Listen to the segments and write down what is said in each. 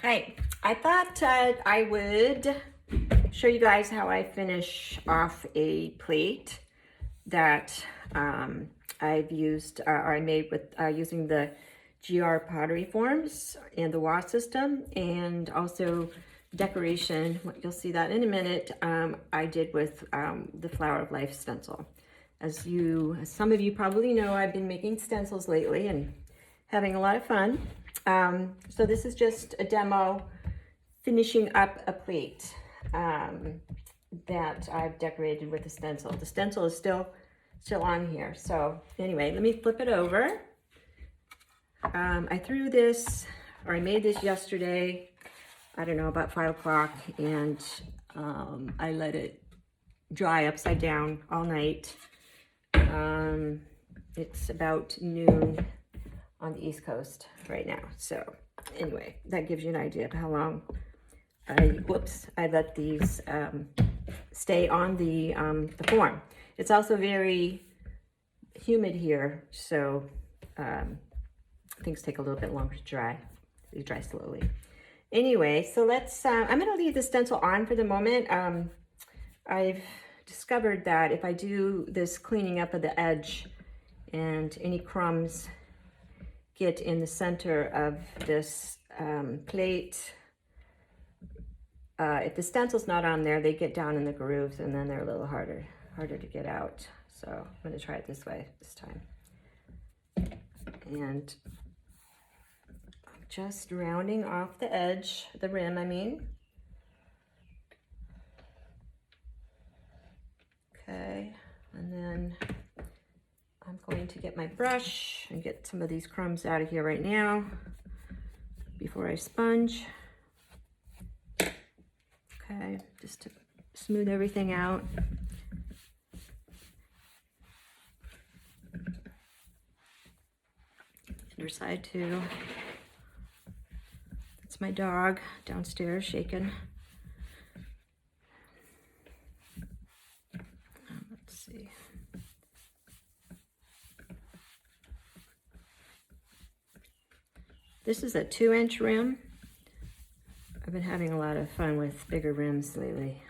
Hi, I thought I would show you guys how I finish off a plate that I've used or I made with using the GR Pottery Forms and the wash system, and also decoration. You'll see that in a minute. I did with the Flower of Life stencil. As some of you probably know, I've been making stencils lately and having a lot of fun. So this is just a demo finishing up a plate that I've decorated with a stencil. The stencil is still on here. So anyway, let me flip it over. I threw this, or I made this yesterday, I don't know, about 5 o'clock, and I let it dry upside down all night. It's about noon on the East Coast right now. So anyway, that gives you an idea of how long I let these stay on the form. It's also very humid here, so things take a little bit longer to dry. They dry slowly. Anyway, so let's, I'm gonna leave the stencil on for the moment. I've discovered that if I do this cleaning up of the edge and any crumbs get in the center of this plate, if the stencil's not on there, they get down in the grooves and then they're a little harder to get out. So I'm going to try it this way this time. And I'm just rounding off the edge, the rim, I mean. Okay, and then I'm going to get my brush and get some of these crumbs out of here right now before I sponge. Okay, just to smooth everything out. Other side too. That's my dog downstairs shaking. Let's see. This is a 2-inch rim. I've been having a lot of fun with bigger rims lately.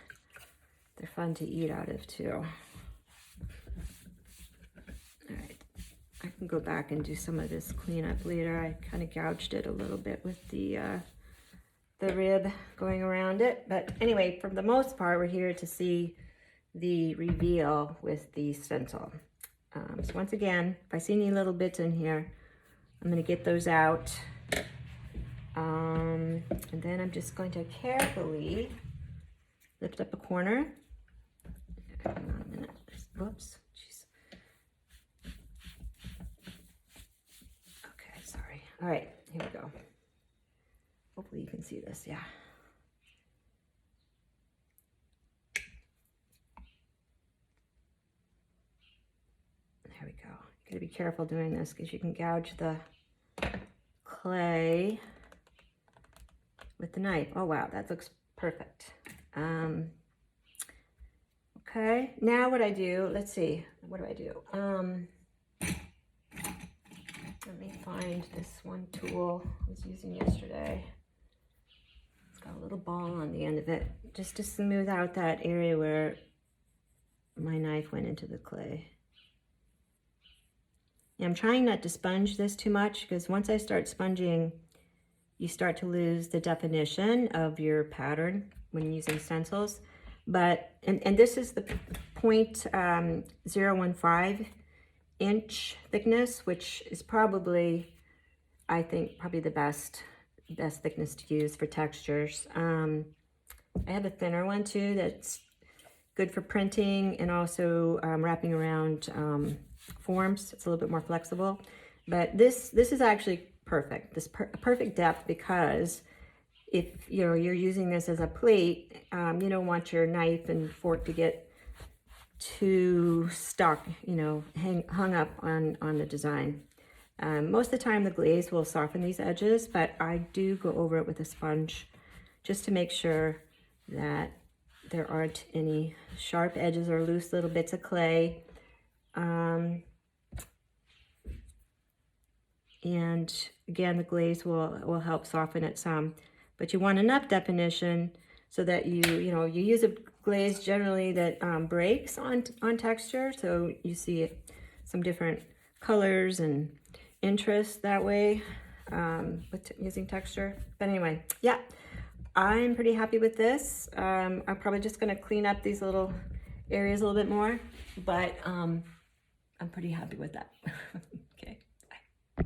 They're fun to eat out of too. All right, I can go back and do some of this cleanup later. I kind of gouged it a little bit with the rib going around it. But anyway, for the most part, we're here to see the reveal with the stencil. So once again, if I see any little bits in here, I'm gonna get those out. And then I'm just going to carefully lift up a corner. Hang on a minute. Whoops. Jeez. Okay, sorry. All right, here we go. Hopefully you can see this, yeah. There we go. You gotta be careful doing this because you can gouge the clay with the knife. Oh wow, that looks perfect. Okay, now what I do, let's see, what do I do? Let me find this one tool I was using yesterday. It's got a little ball on the end of it, just to smooth out that area where my knife went into the clay. And I'm trying not to sponge this too much, because once I start sponging, you start to lose the definition of your pattern when using stencils. But, and this is the 0.015 inch thickness, which is probably, I think, probably the best thickness to use for textures. I have a thinner one too that's good for printing and also wrapping around forms. It's a little bit more flexible. But this is actually perfect. This perfect depth, because if you're using this as a plate, you don't want your knife and fork to get too stuck, hung up on the design. Most of the time the glaze will soften these edges, but I do go over it with a sponge just to make sure that there aren't any sharp edges or loose little bits of clay. And again, the glaze will help soften it some. but you want enough definition so that you use a glaze generally that breaks on texture, so you see some different colors and interest that way with using texture. But anyway, yeah, I'm pretty happy with this. I'm probably just gonna clean up these little areas a little bit more, but I'm pretty happy with that.